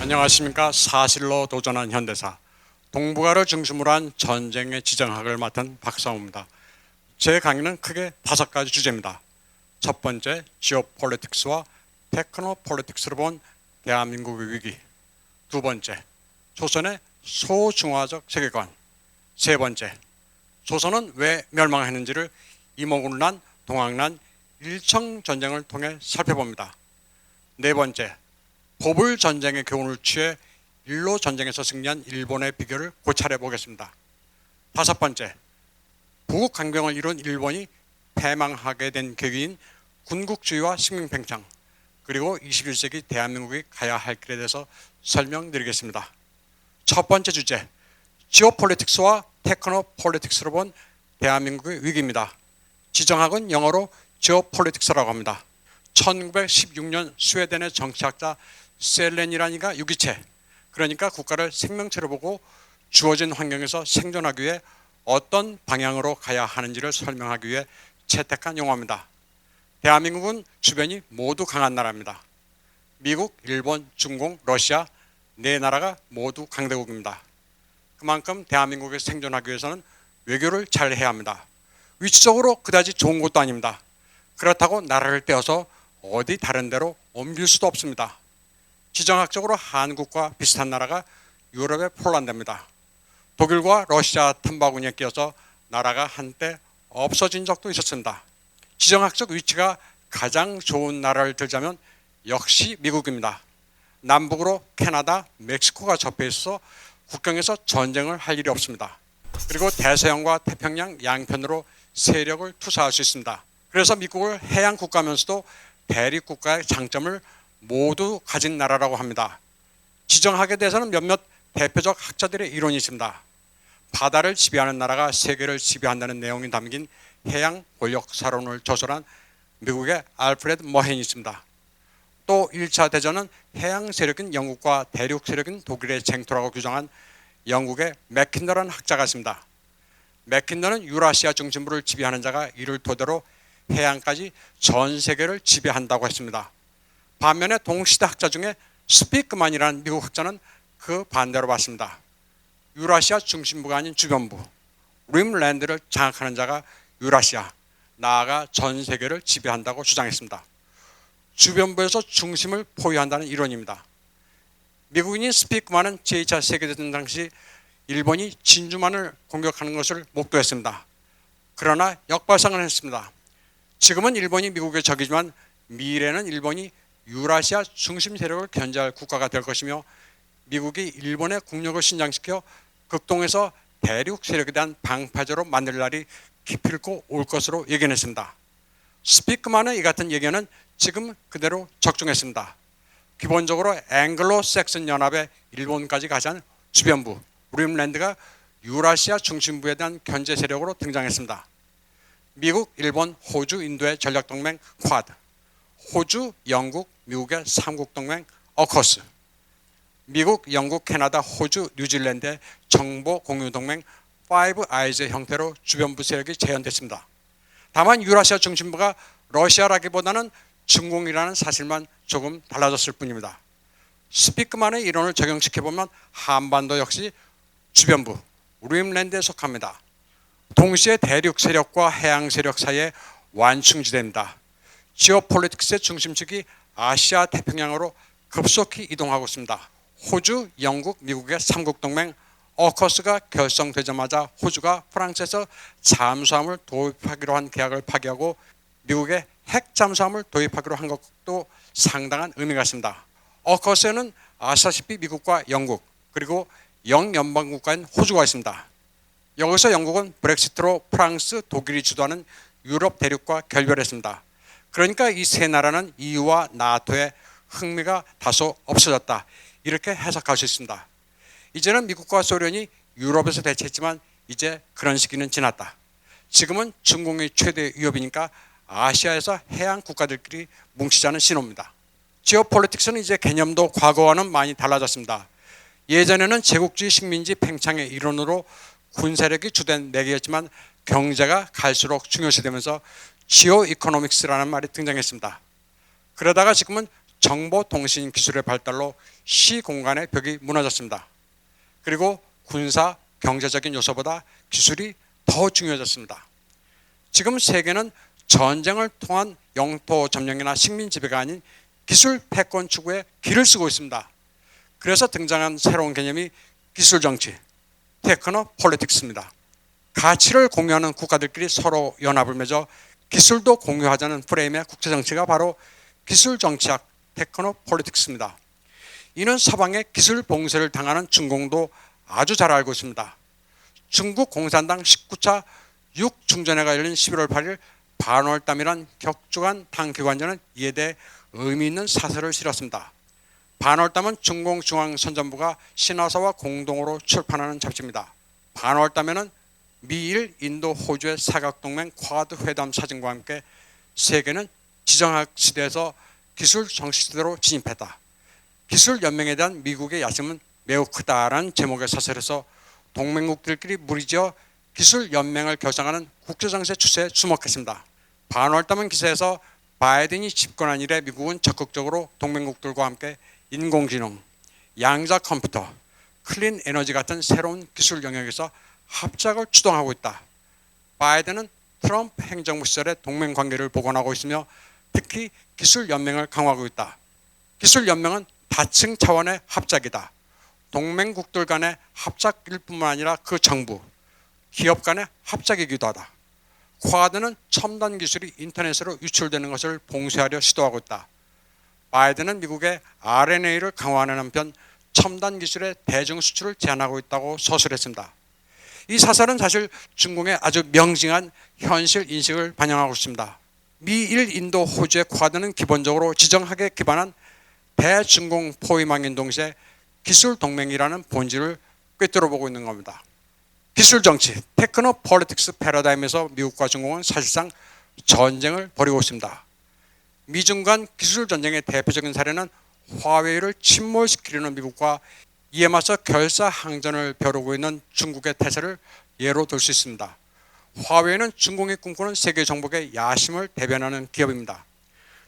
안녕하십니까. 사실로 도전한 현대사, 동북아를 중심으로 한 전쟁의 지정학을 맡은 박상우입니다. 제 강의는 크게 5가지 주제입니다. 첫 번째, 지오폴리틱스와 테크노폴리틱스로 본 대한민국의 위기. 두 번째, 조선의 소중화적 세계관. 세 번째, 조선은 왜 멸망했는지를 이모군란, 동학란, 일청전쟁을 통해 살펴봅니다. 네 번째, 보불전쟁의 교훈을 취해 일로전쟁에서 승리한 일본의 비결을 고찰해 보겠습니다. 다섯 번째, 부국강병을 이룬 일본이 패망하게 된 계기인 군국주의와 식민팽창, 그리고 21세기 대한민국이 가야 할 길에 대해서 설명드리겠습니다. 첫 번째 주제, 지오폴리틱스와 테크노폴리틱스로 본 대한민국의 위기입니다. 지정학은 영어로 지오폴리틱스라고 합니다. 1916년 스웨덴의 정치학자 셀렌이라니가 유기체, 그러니까 국가를 생명체로 보고 주어진 환경에서 생존하기 위해 어떤 방향으로 가야 하는지를 설명하기 위해 채택한 용어입니다. 대한민국은 주변이 모두 강한 나라입니다. 미국, 일본, 중공, 러시아 네 나라가 모두 강대국입니다. 그만큼 대한민국이 생존하기 위해서는 외교를 잘 해야 합니다. 위치적으로 그다지 좋은 곳도 아닙니다. 그렇다고 나라를 떼어서 어디 다른 데로 옮길 수도 없습니다. 지정학적으로 한국과 비슷한 나라가 유럽의 폴란드입니다. 독일과 러시아 탐바구니에 끼어서 나라가 한때 없어진 적도 있었습니다. 지정학적 위치가 가장 좋은 나라를 들자면 역시 미국입니다. 남북으로 캐나다, 멕시코가 접해 있어서 국경에서 전쟁을 할 일이 없습니다. 그리고 대서양과 태평양 양편으로 세력을 투사할 수 있습니다. 그래서 미국을 해양 국가면서도 대륙 국가의 장점을 모두 가진 나라라고 합니다. 지정학에 대해서는 몇몇 대표적 학자들의 이론이 있습니다. 바다를 지배하는 나라가 세계를 지배한다는 내용이 담긴 해양 권력 사론을 저술한 미국의 알프레드 머헨이 있습니다. 또 1차 대전은 해양 세력인 영국과 대륙 세력인 독일의 쟁토라고 규정한 영국의 맥킨더라는 학자가 있습니다. 맥킨더는 유라시아 중심부를 지배하는 자가 이를 토대로 해양까지 전 세계를 지배한다고 했습니다. 반면에 동시대 학자 중에 스피크만이라는 미국 학자는 그 반대로 봤습니다. 유라시아 중심부가 아닌 주변부, 림랜드를 장악하는 자가 유라시아, 나아가 전 세계를 지배한다고 주장했습니다. 주변부에서 중심을 포위한다는 이론입니다. 미국인인 스피크만은 제2차 세계대전 당시 일본이 진주만을 공격하는 것을 목도했습니다. 그러나 역발상을 했습니다. 지금은 일본이 미국의 적이지만 미래는 일본이 유라시아 중심 세력을 견제할 국가가 될 것이며 미국이 일본의 국력을 신장시켜 극동에서 대륙 세력에 대한 방파제로 만들 날이 기필코 올 것으로 예견했습니다. 스피크만의 이 같은 예견은 지금 그대로 적중했습니다. 기본적으로 앵글로 섹슨 연합의 일본까지 가진 주변부 림랜드가 유라시아 중심부에 대한 견제 세력으로 등장했습니다. 미국, 일본, 호주, 인도의 전략동맹 쿼드, 호주, 영국, 미국의 삼국동맹 어커스, 미국, 영국, 캐나다, 호주, 뉴질랜드의 정보 공유동맹 파이브 아이즈의 형태로 주변부 세력이 재현됐습니다. 다만 유라시아 중심부가 러시아라기보다는 중공이라는 사실만 조금 달라졌을 뿐입니다. 스피크만의 이론을 적용시켜보면 한반도 역시 주변부 림랜드에 속합니다. 동시에 대륙 세력과 해양 세력 사이의 완충지대입니다. 지오폴리틱스의 중심축이 아시아 태평양으로 급속히 이동하고 있습니다. 호주, 영국, 미국의 삼국동맹 어커스가 결성되자마자 호주가 프랑스에서 잠수함을 도입하기로 한 계약을 파기하고 미국의 핵 잠수함을 도입하기로 한 것도 상당한 의미가 있습니다. 어커스에는 아시다시피 미국과 영국 그리고 영연방국가인 호주가 있습니다. 여기서 영국은 브렉시트로 프랑스, 독일이 주도하는 유럽 대륙과 결별했습니다. 그러니까 이 세 나라는 EU와 나토의 흥미가 다소 없어졌다, 이렇게 해석할 수 있습니다. 이제는 미국과 소련이 유럽에서 대체했지만 이제 그런 시기는 지났다. 지금은 중공이 최대 위협이니까 아시아에서 해양 국가들끼리 뭉치자는 신호입니다. 지오폴리틱스는 이제 개념도 과거와는 많이 달라졌습니다. 예전에는 제국주의 식민지 팽창의 일원으로 군세력이 주된 매개였지만 경제가 갈수록 중요시되면서 지오 이코노믹스라는 말이 등장했습니다. 그러다가 지금은 정보통신 기술의 발달로 시공간의 벽이 무너졌습니다. 그리고 군사, 경제적인 요소보다 기술이 더 중요해졌습니다. 지금 세계는 전쟁을 통한 영토 점령이나 식민 지배가 아닌 기술 패권 추구에 길을 쓰고 있습니다. 그래서 등장한 새로운 개념이 기술 정치, 테크노 폴리틱스입니다. 가치를 공유하는 국가들끼리 서로 연합을 맺어 기술도 공유하자는 프레임의 국제 정치가 바로 기술 정치학, 테크노 폴리틱스입니다. 이는 서방의 기술 봉쇄를 당하는 중공도 아주 잘 알고 있습니다. 중국 공산당 19차 6중전회가 열린 11월 8일 반월담이란 격주간 당기관전은 이에 대해 의미 있는 사설을 실었습니다. 반월담은 중공중앙선전부가 신화사와 공동으로 출판하는 잡지입니다. 반월담에는 미일, 인도, 호주의 사각동맹 쿼드 회담 사진과 함께 세계는 지정학 시대에서 기술 정치 시대로 진입했다. 기술 연맹에 대한 미국의 야심은 매우 크다라는 제목의 사설에서 동맹국들끼리 무리지어 기술 연맹을 결성하는 국제정세 추세에 주목했습니다. 반월담은 기사에서 바이든이 집권한 이래 미국은 적극적으로 동맹국들과 함께 인공지능, 양자 컴퓨터, 클린 에너지 같은 새로운 기술 영역에서 합작을 주동하고 있다. 바이든은 트럼프 행정부 시절에 동맹 관계를 복원하고 있으며 특히 기술 연맹을 강화하고 있다. 기술 연맹은 다층 차원의 합작이다. 동맹국들 간의 합작일 뿐만 아니라 그 정부, 기업 간의 합작이기도 하다. 쿼드는 첨단 기술이 인터넷으로 유출되는 것을 봉쇄하려 시도하고 있다. 바이든은 미국의 RNA를 강화하는 한편 첨단 기술의 대중 수출을 제한하고 있다고 서술했습니다. 이 사설은 사실 중공의 아주 명징한 현실 인식을 반영하고 있습니다. 미일, 인도, 호주의 쿼드는 기본적으로 지정학에 기반한 대중공 포위망인 동시에 기술 동맹이라는 본질을 꿰뚫어 보고 있는 겁니다. 기술 정치, 테크노 폴리틱스 패러다임에서 미국과 중공은 사실상 전쟁을 벌이고 있습니다. 미중 간 기술 전쟁의 대표적인 사례는 화웨이를 침몰시키려는 미국과 이에 맞서 결사항전을 벼르고 있는 중국의 태세를 예로 들 수 있습니다. 화웨이는 중공이 꿈꾸는 세계 정복의 야심을 대변하는 기업입니다.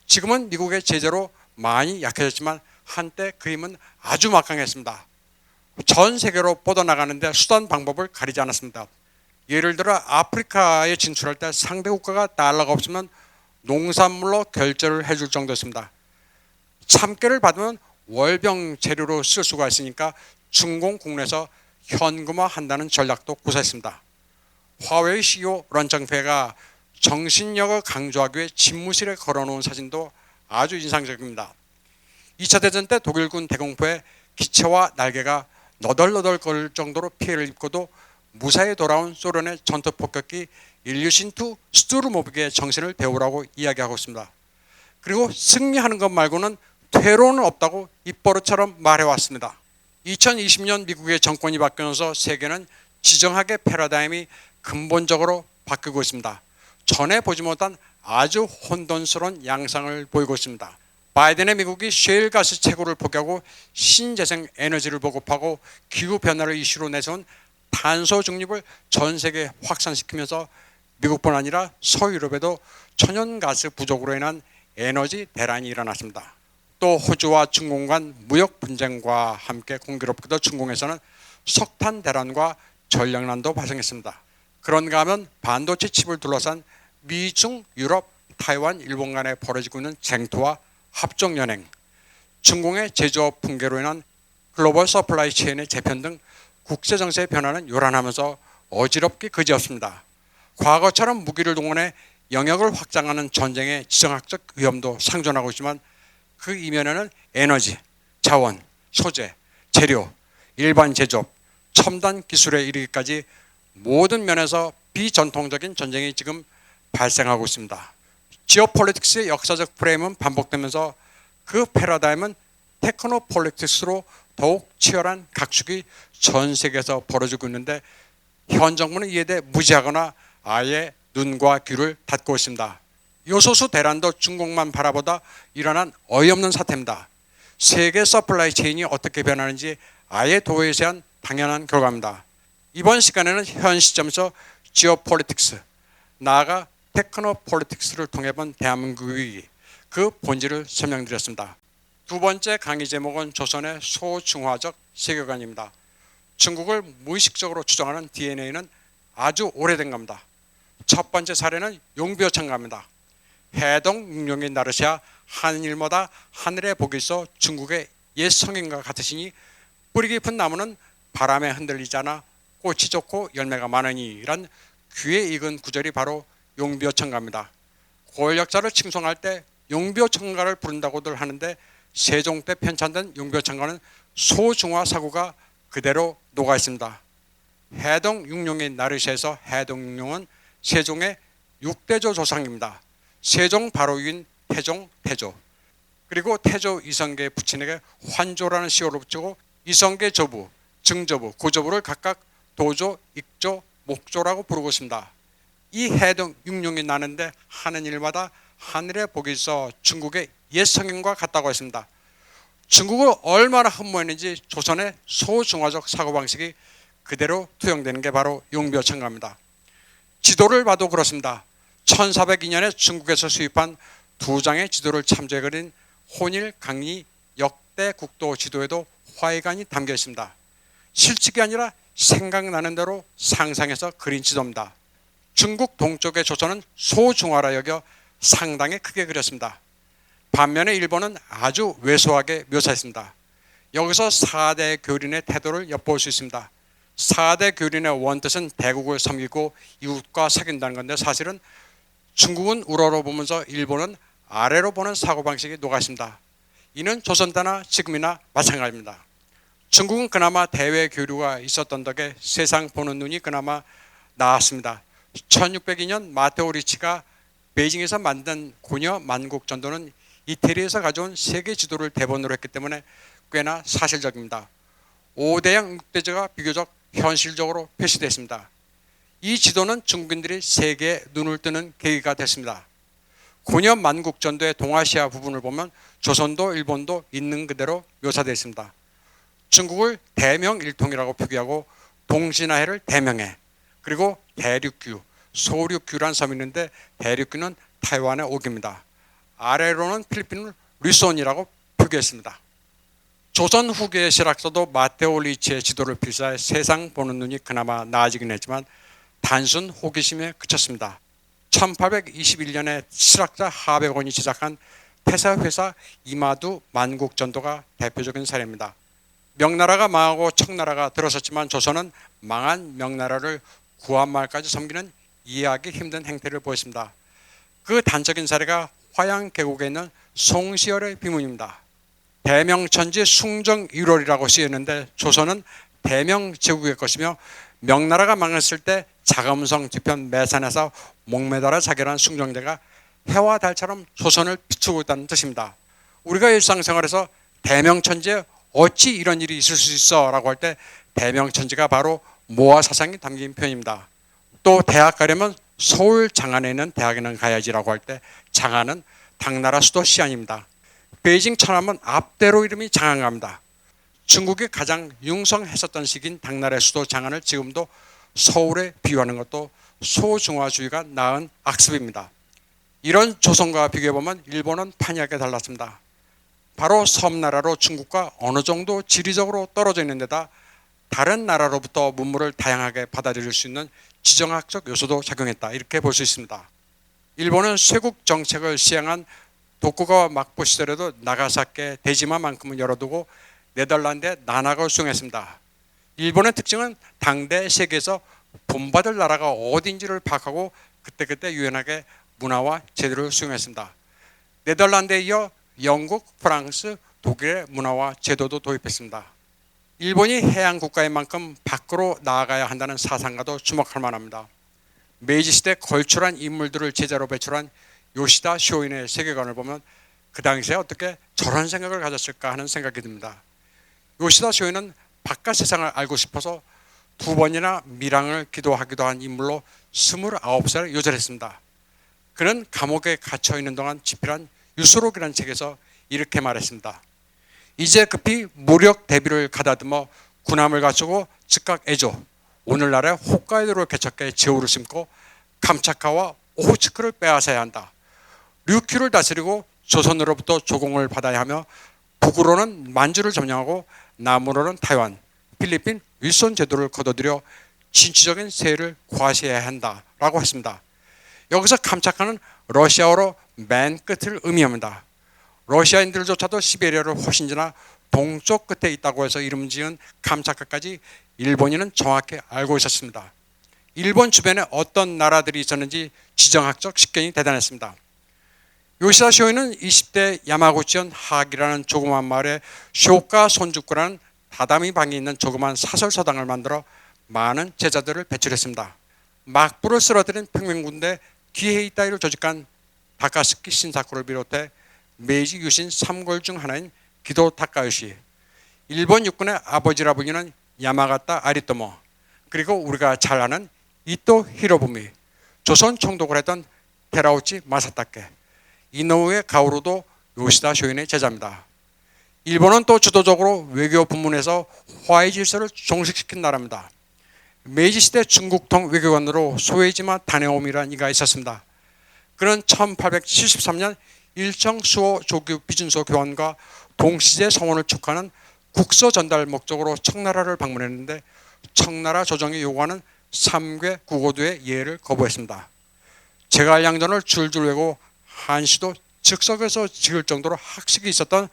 지금은 미국의 제재로 많이 약해졌지만 한때 그 힘은 아주 막강했습니다. 전 세계로 뻗어나가는데 수단 방법을 가리지 않았습니다. 예를 들어 아프리카에 진출할 때 상대 국가가 달러가 없으면 농산물로 결제를 해줄 정도였습니다. 참깨를 받으면 월병 재료로 쓸 수가 있으니까 중공 국내에서 현금화한다는 전략도 구사했습니다. 화웨이 CEO 런정페가 정신력을 강조하기 위해 집무실에 걸어놓은 사진도 아주 인상적입니다. 2차 대전 때 독일군 대공포에 기체와 날개가 너덜너덜거릴 정도로 피해를 입고도 무사히 돌아온 소련의 전투 폭격기 일류신2 스투르모빅의 정신을 배우라고 이야기하고 있습니다. 그리고 승리하는 것 말고는 퇴로는 없다고 입버릇처럼 말해왔습니다. 2020년 미국의 정권이 바뀌면서 세계는 지정학의 패러다임이 근본적으로 바뀌고 있습니다. 전에 보지 못한 아주 혼돈스러운 양상을 보이고 있습니다. 바이든의 미국이 셰일가스 채굴을 포기하고 신재생 에너지를 보급하고 기후변화를 이슈로 내세운 탄소 중립을 전 세계에 확산시키면서 미국뿐 아니라 서유럽에도 천연가스 부족으로 인한 에너지 대란이 일어났습니다. 또 호주와 중공 간 무역 분쟁과 함께 공교롭게도 중공에서는 석탄 대란과 전력난도 발생했습니다. 그런가 하면 반도체 칩을 둘러싼 미중, 유럽, 타이완, 일본 간에 벌어지고 있는 쟁토와 합종연행, 중공의 제조업 붕괴로 인한 글로벌 서플라이 체인의 재편 등 국제정세의 변화는 요란하면서 어지럽기 그지없습니다. 과거처럼 무기를 동원해 영역을 확장하는 전쟁의 지정학적 위험도 상존하고 있지만 그 이면에는 에너지, 자원, 소재, 재료, 일반 제조업, 첨단 기술에 이르기까지 모든 면에서 비전통적인 전쟁이 지금 발생하고 있습니다. 지오폴리틱스의 역사적 프레임은 반복되면서 그 패러다임은 테크노폴리틱스로 더욱 치열한 각축이 전 세계에서 벌어지고 있는데 현 정부는 이에 대해 무지하거나 아예 눈과 귀를 닫고 있습니다. 요소수 대란도 중국만 바라보다 일어난 어이없는 사태입니다. 세계 서플라이 체인이 어떻게 변하는지 아예 도외시한 당연한 결과입니다. 이번 시간에는 현 시점에서 지오폴리틱스, 나아가 테크노폴리틱스를 통해 본 대한민국 위기, 그 본질을 설명드렸습니다. 두 번째 강의 제목은 조선의 소중화적 세계관입니다. 중국을 무의식적으로 추종하는 DNA는 아주 오래된 겁니다. 첫 번째 사례는 용비어천가입니다. 해동 육룡인 나르시아 하늘마다 하늘의 복이 있어 중국의 옛 성인과 같으시니 뿌리 깊은 나무는 바람에 흔들리지 않아 꽃이 좋고 열매가 많으니 이란 귀에 익은 구절이 바로 용비어천가입니다. 고열역사를 칭송할 때 용비어천가를 부른다고들 하는데 세종 때 편찬된 용비어천가는 소중화 사고가 그대로 녹아 있습니다. 해동 육룡인 나르시아에서 해동 육룡은 세종의 6대조 조상입니다. 세종 바로 위인 태조 그리고 태조 이성계의 부친에게 환조라는 시호를 붙이고 이성계 조부, 증조부, 고조부를 각각 도조, 익조, 목조라고 부르고 있습니다. 이 해동 육룡이 나는데 하는 일마다 하늘의 복이 있어 중국의 옛 성인과 같다고 했습니다. 중국을 얼마나 흠모했는지 조선의 소중화적 사고방식이 그대로 투영되는 게 바로 용비어천가입니다. 지도를 봐도 그렇습니다. 1402년에 중국에서 수입한 두 장의 지도를 참조해 그린 혼일 강리 역대 국도 지도에도 화해관이 담겨 있습니다. 실측이 아니라 생각나는 대로 상상해서 그린 지도입니다. 중국 동쪽의 조선은 소중화라 여겨 상당히 크게 그렸습니다. 반면에 일본은 아주 왜소하게 묘사했습니다. 여기서 4대 교린의 태도를 엿볼 수 있습니다. 4대 교린의 원뜻은 대국을 섬기고 이웃과 사귄다는 건데 사실은 중국은 우러러 보면서 일본은 아래로 보는 사고방식이 녹아 있습니다. 이는 조선 때나 지금이나 마찬가지입니다. 중국은 그나마 대외 교류가 있었던 덕에 세상 보는 눈이 그나마 나았습니다. 1602년 마테오 리치가 베이징에서 만든 고려 만국전도는 이태리에서 가져온 세계 지도를 대본으로 했기 때문에 꽤나 사실적입니다. 5대양 6대제가 비교적 현실적으로 표시됐습니다. 이 지도는 중국인들이 세계에 눈을 뜨는 계기가 됐습니다. 고려 만국전도의 동아시아 부분을 보면 조선도 일본도 있는 그대로 묘사되어 있습니다. 중국을 대명일통이라고 표기하고 동시나해를 대명해, 그리고 대륙규, 소륙규란 섬이 있는데 대륙규는 타이완의 옥입니다. 아래로는 필리핀을 류손이라고 표기했습니다. 조선 후기의 실학서도 마테오 리치의 지도를 필사해 세상 보는 눈이 그나마 나아지긴 했지만 단순 호기심에 그쳤습니다. 1821년에 실학자 하백원이 제작한 태사회사 이마두 만국전도가 대표적인 사례입니다. 명나라가 망하고 청나라가 들어섰지만 조선은 망한 명나라를 구한말까지 섬기는 이해하기 힘든 행태를 보였습니다. 그 단적인 사례가 화양 계곡에 있는 송시열의 비문입니다. 대명천지 숭정 1월이라고 쓰였는데 조선은 대명제국의 것이며 명나라가 망했을 때 자금성 뒤편 매산에서 목매달아 자결한 숭정제가 해와 달처럼 조선을 비추고 있다는 뜻입니다. 우리가 일상생활에서 대명천지에 어찌 이런 일이 있을 수 있어 라고 할 때 대명천지가 바로 모아 사상이 담긴 표현입니다. 또 대학 가려면 서울 장안에 있는 대학에는 가야지라고 할 때 장안은 당나라 수도 시안입니다. 베이징 천안문 앞대로 이름이 장안갑니다. 중국이 가장 융성했었던 시기인 당나라의 수도 장안을 지금도 서울에 비유하는 것도 소중화주의가 낳은 악습입니다. 이런 조선과 비교해보면 일본은 판이하게 달랐습니다. 바로 섬나라로 중국과 어느 정도 지리적으로 떨어져 있는 데다 다른 나라로부터 문물을 다양하게 받아들일 수 있는 지정학적 요소도 작용했다, 이렇게 볼 수 있습니다. 일본은 쇄국 정책을 시행한 도쿠가와 막부 시절에도 나가사키 대지마만큼은 열어두고 네덜란드에 난학을 수용했습니다. 일본의 특징은 당대 세계에서 본받을 나라가 어딘지를 파악하고 그때그때 유연하게 문화와 제도를 수용했습니다. 네덜란드에 이어 영국, 프랑스, 독일의 문화와 제도도 도입했습니다. 일본이 해양 국가인 만큼 밖으로 나아가야 한다는 사상과도 주목할 만합니다. 메이지 시대 걸출한 인물들을 제자로 배출한 요시다 쇼인의 세계관을 보면 그 당시에 어떻게 저런 생각을 가졌을까 하는 생각이 듭니다. 요시다 쇼인은 바깥 세상을 알고 싶어서 2번이나 밀항을 기도하기도 한 인물로 29살에 요절했습니다. 그는 감옥에 갇혀 있는 동안 집필한 유수록이라는 책에서 이렇게 말했습니다. 이제 급히 무력 대비를 가다듬어 군함을 갖추고 즉각 애조 오늘날의 홋카이도를 개척해 제후를 심고 감차카와 오호츠크를 빼앗아야 한다. 류큐를 다스리고 조선으로부터 조공을 받아야 하며 북으로는 만주를 점령하고 남으로는 타이완, 필리핀, 윌슨 제도를 거둬들여 진취적인 세를 과시해야 한다라고 했습니다. 여기서 감착하는 러시아어로 맨 끝을 의미합니다. 러시아인들조차도 시베리아를 훨씬 지나 동쪽 끝에 있다고 해서 이름 지은 감차카까지 일본인은 정확히 알고 있었습니다. 일본 주변에 어떤 나라들이 있었는지 지정학적 식견이 대단했습니다. 요시다 쇼이는 20대 야마구치현 하기라는 조그만 마을에 쇼카 손죽구라는 다다미 방이 있는 조그만 사설서당을 만들어 많은 제자들을 배출했습니다. 막부를 쓸어들인 평민군대 기헤이 따위를 조직한 다카스키 신사쿠를 비롯해 메이지 유신 3골 중 하나인 기도 다카요시, 일본 육군의 아버지라 불리는 야마가타 아리토모, 그리고 우리가 잘 아는 이토 히로부미, 조선 총독을 했던 테라우치 마사타케, 이노우에 가오루도 요시다 쇼인의 제자입니다. 일본은 또 주도적으로 외교 부문에서 화해 질서를 종식시킨 나라입니다. 메이지 시대 중국통 외교관으로 소에지마 다네오미라는 이가 있었습니다. 그는 1873년 일청 수호 조교 비준소 교환과 동시제 성원을 촉구하는 국서 전달 목적으로 청나라를 방문했는데 청나라 조정이 요구하는 3궤 구고도의 예를 거부했습니다. 제갈량전을 줄줄 외고 한시도 즉석에서 지을 정도로 학식이 있었던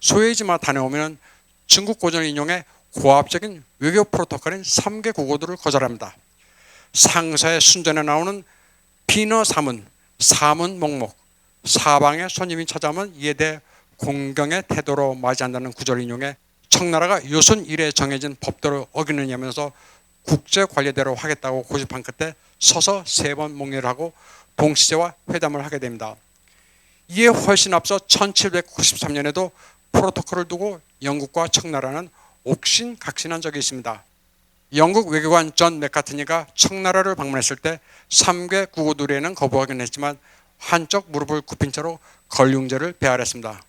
소에지마 다네오미는 중국 고전을 인용해 고압적인 외교 프로토콜인 3개 구고도를 거절합니다. 상사의 순전에 나오는 비너 사문, 사문 목목, 사방에 손님이 찾아오면 이에 대해 공경의 태도로 맞이한다는 구절을 인용해 청나라가 요순 이래 정해진 법도를 어기느냐면서 국제관례대로 하겠다고 고집한 끝에 서서 3번 목례를 하고 동시제와 회담을 하게 됩니다. 이에 훨씬 앞서 1793년에도 프로토콜을 두고 영국과 청나라는 옥신각신한 적이 있습니다. 영국 외교관 존 맥카트니가 청나라를 방문했을 때 3궤 구고도례는 거부하긴 했지만 한쪽 무릎을 굽힌 채로 걸륭제를 배할했습니다.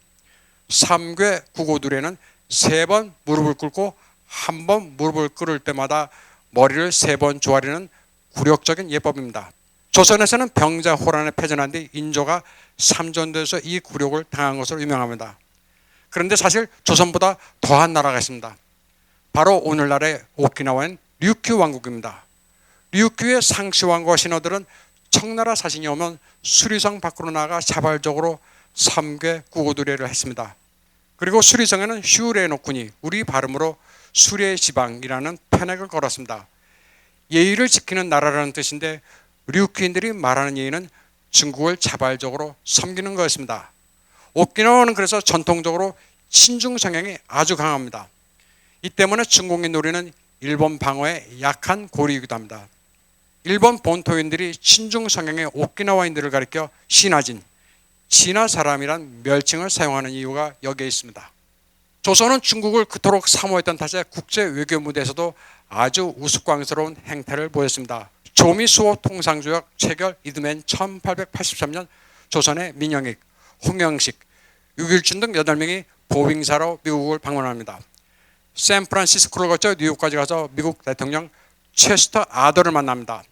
3궤 구고도례는 3번 무릎을 꿇고 한 번 무릎을 꿇을 때마다 머리를 3번 조아리는 굴욕적인 예법입니다. 조선에서는 병자호란에 패전한 뒤 인조가 삼전도에서 이 굴욕을 당한 것으로 유명합니다. 그런데 사실 조선보다 더한 나라가 있습니다. 바로 오늘날의 오키나와인 류큐 왕국입니다. 류큐의 상시왕과 신하들은 청나라 사신이 오면 수리성 밖으로 나가 자발적으로 3궤 구고도례를 했습니다. 그리고 수리성에는 휴레노군이 우리 발음으로 수레 지방이라는 편액을 걸었습니다. 예의를 지키는 나라라는 뜻인데 류큐인들이 말하는 예의는 중국을 자발적으로 섬기는 거였습니다. 오키나와는 그래서 전통적으로 친중 성향이 아주 강합니다. 이 때문에 중국인 놀이는 일본 방어에 약한 고리이기도 합니다. 일본 본토인들이 친중 성향의 오키나와인들을 가리켜 신화진, 진화 사람이란 멸칭을 사용하는 이유가 여기에 있습니다. 조선은 중국을 그토록 사모했던 탓에 국제 외교 무대에서도 아주 우스꽝스러운 행태를 보였습니다. 조미수호 통상조약 체결 이듬해인 1883년 조선의 민영익, 홍영식, 유길준 등 8명이 보빙사로 미국을 방문합니다. 샌프란시스코를 거쳐 뉴욕까지 가서 미국 대통령 체스터 아더를 만납니다.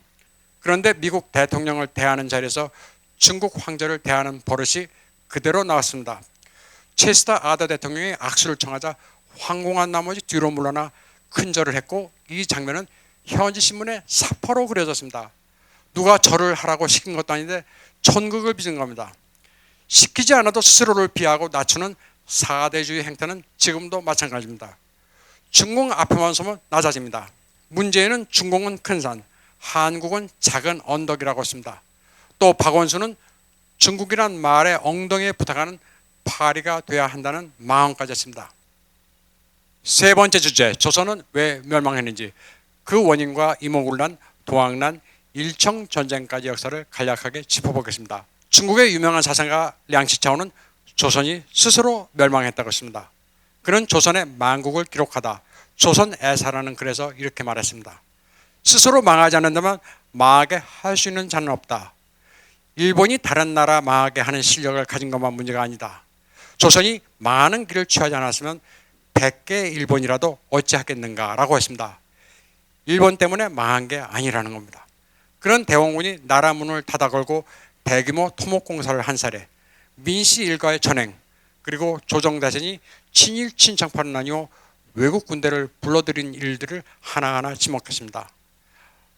그런데 미국 대통령을 대하는 자리에서 중국 황제를 대하는 버릇이 그대로 나왔습니다. 체스터 아더 대통령이 악수를 청하자 황공한 나머지 뒤로 물러나 큰절을 했고 이 장면은 현지 신문에 사파로 그려졌습니다. 누가 절을 하라고 시킨 것도 아닌데 천국을 빚은 겁니다. 시키지 않아도 스스로를 비하고 낮추는 사대주의 행태는 지금도 마찬가지입니다. 중공 앞에만 서면 낮아집니다. 문제는 중공은 큰 산, 한국은 작은 언덕이라고 했습니다. 또 박원순은 중국이란 말의 엉덩이에 부탁하는 파리가 돼야 한다는 마음까지 했습니다. 세 번째 주제, 조선은 왜 멸망했는지, 그 원인과 이모군란, 동학난, 일청전쟁까지 역사를 간략하게 짚어보겠습니다. 중국의 유명한 사상가 량치차오는 조선이 스스로 멸망했다고 했습니다. 그는 조선의 망국을 기록하다 조선애사라는 글에서 이렇게 말했습니다. 스스로 망하지 않는다면 망하게 할 수 있는 자는 없다. 일본이 다른 나라 망하게 하는 실력을 가진 것만 문제가 아니다. 조선이 망하는 길을 취하지 않았으면 100개 일본이라도 어찌하겠는가 라고 했습니다. 일본 때문에 망한 게 아니라는 겁니다. 그런 대원군이 나라 문을 닫아걸고 대규모 토목공사를 한 사례, 민씨 일가의 전행, 그리고 조정대신이 친일 친정파는 아니오 외국 군대를 불러들인 일들을 하나하나 지목했습니다.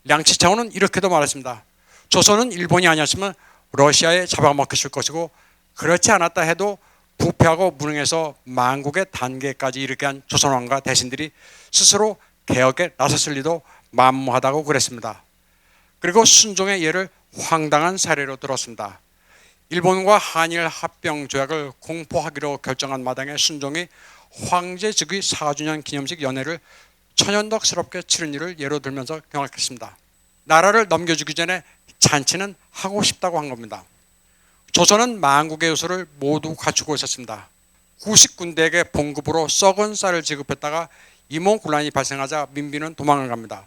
량치차오는 이렇게도 말했습니다. 조선은 일본이 아니었으면 러시아에 잡아먹혔을 것이고 그렇지 않았다 해도 부패하고 무능해서 만국의 단계까지 이르게 한 조선왕과 대신들이 스스로 개혁에 나섰을 리도 만무하다고 그랬습니다. 그리고 순종의 예를 황당한 사례로 들었습니다. 일본과 한일 합병 조약을 공포하기로 결정한 마당에 순종이 황제 즉위 4주년 기념식 연회를 천연덕스럽게 치른 일을 예로 들면서 경악했습니다. 나라를 넘겨주기 전에 잔치는 하고 싶다고 한 겁니다. 조선은 만국의 요소를 모두 갖추고 있었습니다. 구식군대에게 봉급으로 썩은 쌀을 지급했다가 임원군란이 발생하자 민비는 도망을 갑니다.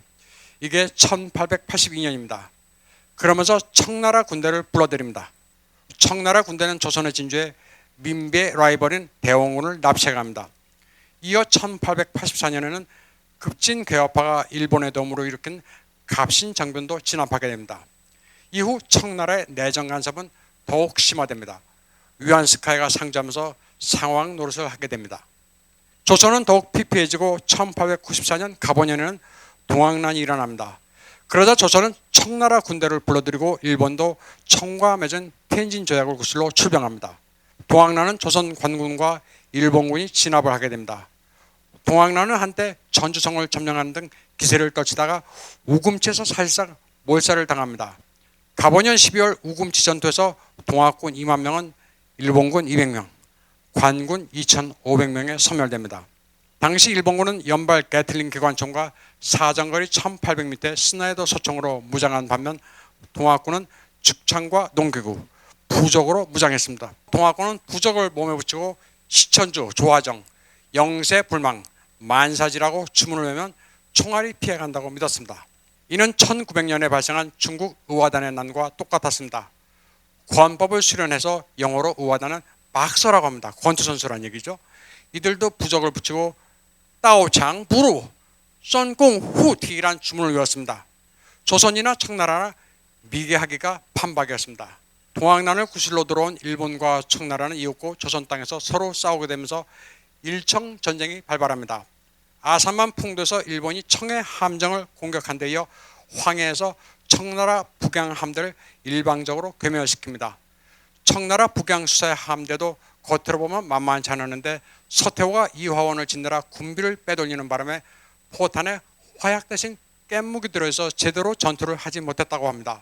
이게 1882년입니다. 그러면서 청나라 군대를 불러들입니다. 청나라 군대는 조선의 진주에 민비의 라이벌인 대원군을 납치해갑니다. 이어 1884년에는 급진 괴화파가 일본의 도움으로 일으킨 갑신정변도 진압하게 됩니다. 이후 청나라의 내정 간섭은 더욱 심화됩니다. 위안스카이가 상주하면서 상황 노릇을 하게 됩니다. 조선은 더욱 피폐해지고 1894년 갑오년에는 동학난이 일어납니다. 그러자 조선은 청나라 군대를 불러들이고 일본도 청과 맺은 텐진 조약을 구슬로 출병합니다. 동학난은 조선 관군과 일본군이 진압을 하게 됩니다. 동학난은 한때 전주성을 점령하는 등 기세를 떨치다가 우금치에서 사실상 몰살을 당합니다. 갑오년 12월 우금치 전투에서 동학군 2만 명은 일본군 200명, 관군 2,500명에 소멸됩니다. 당시 일본군은 연발 게틀링 기관총과 사정거리 1800m 스나이더 소총으로 무장한 반면 동학군은 죽창과 농기구, 부적으로 무장했습니다. 동학군은 부적을 몸에 붙이고 시천주, 조화정, 영세 불망, 만사지라고 주문을 외면 총알이 피해간다고 믿었습니다. 이는 1900년에 발생한 중국 의화단의 난과 똑같았습니다. 권법을 수련해서 영어로 의화단은 박서라고 합니다. 권투선수란 얘기죠. 이들도 부적을 붙이고 따오창, 부루, 쏜공, 후티란 주문을 외웠습니다. 조선이나 청나라나 미개하기가 판박이었습니다. 동학난을 구실로 들어온 일본과 청나라는 이윽고 조선 땅에서 서로 싸우게 되면서 일청 전쟁이 발발합니다. 아산만 풍도에서 일본이 청해 함정을 공격한 데 이어 황해에서 청나라 북양 함대를 일방적으로 괴멸시킵니다. 청나라 북양 수사의 함대도 겉으로 보면 만만치 않았는데 서태후가 이화원을 짓느라 군비를 빼돌리는 바람에 포탄에 화약 대신 깻묵이 들어있어 제대로 전투를 하지 못했다고 합니다.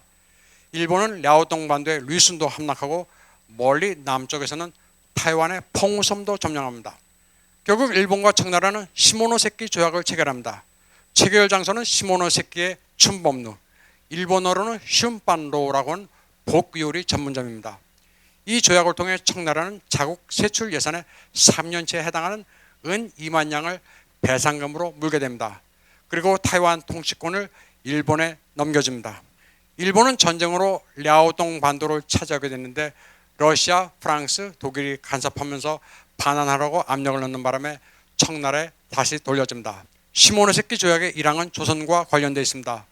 일본은 랴오동 반도에 류순도 함락하고 멀리 남쪽에서는 타이완의 펑우섬도 점령합니다. 결국 일본과 청나라는 시모노세키 조약을 체결합니다. 체결 장소는 시모노세키의 춘범루, 일본어로는 슌반로라고 하는 복요리 전문점입니다. 이 조약을 통해 청나라는 자국 세출 예산의 3년치에 해당하는 은 2만 양을 배상금으로 물게 됩니다. 그리고 타이완 통치권을 일본에 넘겨줍니다. 일본은 전쟁으로 랴오동 반도를 차지하게 됐는데 러시아, 프랑스, 독일이 간섭하면서 반환하라고 압력을 넣는 바람에 청나라에 다시 돌려줍니다. 시모노세키 조약의 일항은 조선과 관련되어 있습니다.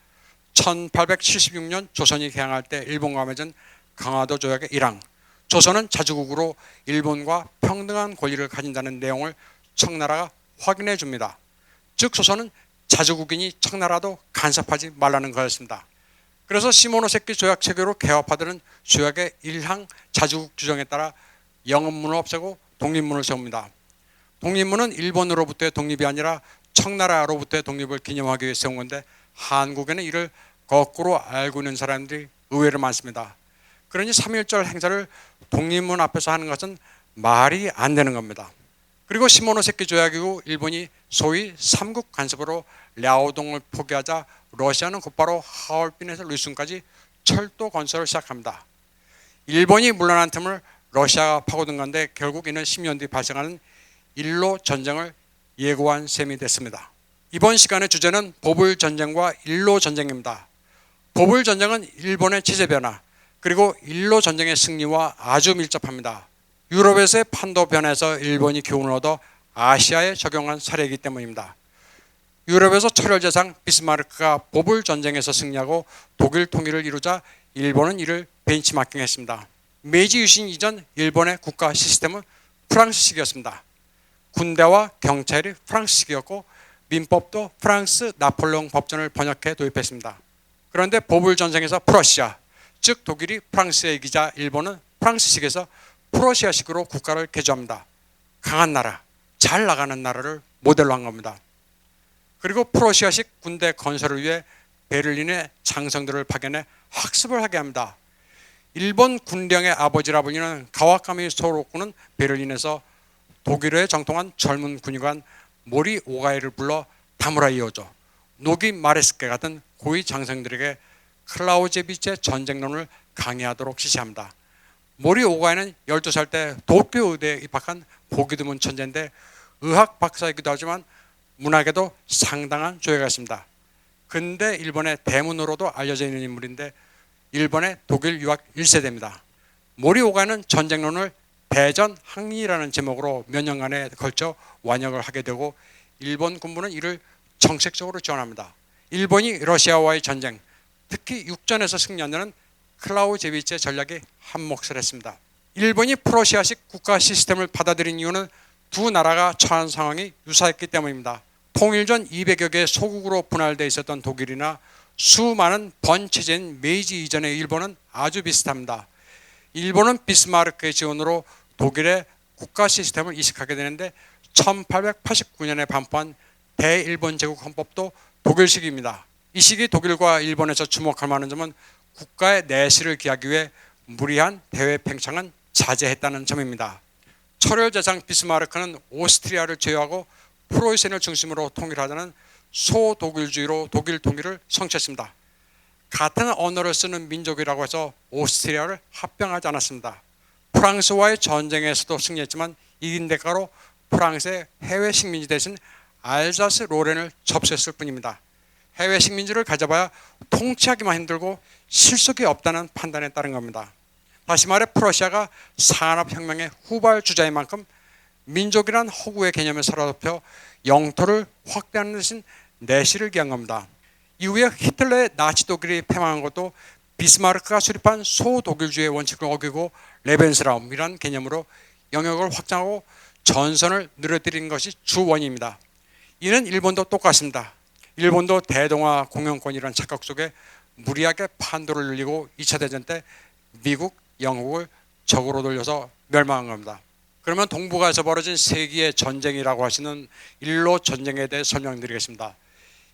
1876년 조선이 개항할 때 일본과 맺은 강화도 조약의 일항, 조선은 자주국으로 일본과 평등한 권리를 가진다는 내용을 청나라가 확인해 줍니다. 즉 조선은 자주국이니 청나라도 간섭하지 말라는 거였습니다. 그래서 시모노세키 조약 체계로 개화파들은 조약의 일항 자주국 규정에 따라 영업문을 없애고 독립문을 세웁니다. 독립문은 일본으로부터의 독립이 아니라 청나라로부터의 독립을 기념하기 위해 세운 건데 한국에는 이를 거꾸로 알고 있는 사람들이 의외로 많습니다. 그러니 3.1절 행사를 독립문 앞에서 하는 것은 말이 안 되는 겁니다. 그리고 시모노세키 조약 이후 일본이 소위 삼국 간섭으로 랴오동을 포기하자 러시아는 곧바로 하얼빈에서 루순까지 철도 건설을 시작합니다. 일본이 물러난 틈을 러시아가 파고든 건데 결국 이는 10년 뒤 발생하는 일로 전쟁을 예고한 셈이 됐습니다. 이번 시간의 주제는 보불 전쟁과 일로 전쟁입니다. 보불 전쟁은 일본의 체제 변화 그리고 일로 전쟁의 승리와 아주 밀접합니다. 유럽에서의 판도 변화에서 일본이 교훈을 얻어 아시아에 적용한 사례이기 때문입니다. 유럽에서 철혈제상 비스마르크가 보불 전쟁에서 승리하고 독일 통일을 이루자 일본은 이를 벤치마킹했습니다. 메이지 유신 이전 일본의 국가 시스템은 프랑스식이었습니다. 군대와 경찰이 프랑스식이었고 민법도 프랑스 나폴레옹 법전을 번역해 도입했습니다. 그런데 보불 전쟁에서 프러시아, 즉 독일이 프랑스에 이기자 일본은 프랑스식에서 프러시아식으로 국가를 개조합니다. 강한 나라, 잘 나가는 나라를 모델로 한 겁니다. 그리고 프러시아식 군대 건설을 위해 베를린에 장성들을 파견해 학습을 하게 합니다. 일본 군령의 아버지라 불리는 가와카미 소로쿠는 베를린에서 독일어에 정통한 젊은 군의관 모리 오가이를 불러 다무라 이오조, 노기 마레스케 같은 고위 장성들에게 클라우제비체 전쟁론을 강의하도록 지시합니다. 모리 오가이는 12살 때 도쿄 의대에 입학한 보기 드문 천재인데 의학 박사이기도 하지만 문학에도 상당한 조예가 있습니다. 근대 일본의 대문으로도 알려져 있는 인물인데 일본의 독일 유학 1세대입니다. 모리 오가이는 전쟁론을 대전 항의라는 제목으로 몇 년간에 걸쳐 완역을 하게 되고 일본 군부는 이를 정책적으로 지원합니다. 일본이 러시아와의 전쟁, 특히 육전에서 승리하는 클라우제비체 전략에 한몫을 했습니다. 일본이 프러시아식 국가 시스템을 받아들인 이유는 두 나라가 처한 상황이 유사했기 때문입니다. 통일 전 200여 개의 소국으로 분할되어 있었던 독일이나 수많은 번체제인 메이지 이전의 일본은 아주 비슷합니다. 일본은 비스마르크의 지원으로 독일의 국가 시스템을 이식하게 되는데 1889년에 반포한 대일본 제국 헌법도 독일식입니다. 이 시기 독일과 일본에서 주목할 만한 점은 국가의 내실을 기하기 위해 무리한 대외 팽창은 자제했다는 점입니다. 철혈제상 비스마르크는 오스트리아를 제외하고 프로이센을 중심으로 통일하자는 소독일주의로 독일 통일을 성취했습니다. 같은 언어를 쓰는 민족이라고 해서 오스트리아를 합병하지 않았습니다. 프랑스와의 전쟁에서도 승리했지만 이긴 대가로 프랑스의 해외 식민지 대신 알자스 로렌을 접수했을 뿐입니다. 해외 식민지를 가져봐야 통치하기만 힘들고 실속이 없다는 판단에 따른 겁니다. 다시 말해 프러시아가 산업혁명의 후발주자인 만큼 민족이란 허구의 개념을 사로잡혀 영토를 확대하는 대신 내실을 기한 겁니다. 이후에 히틀러의 나치 독일이 패망한 것도 비스마르크가 수립한 소독일주의 원칙을 어기고 레벤스라움이라는 개념으로 영역을 확장하고 전선을 늘어뜨린 것이 주 원인입니다. 이는 일본도 똑같습니다. 일본도 대동아 공영권이라는 착각 속에 무리하게 판도를 늘리고 2차 대전 때 미국, 영국을 적으로 돌려서 멸망한 겁니다. 그러면 동북아에서 벌어진 세기의 전쟁이라고 하시는 일로 전쟁에 대해 설명드리겠습니다.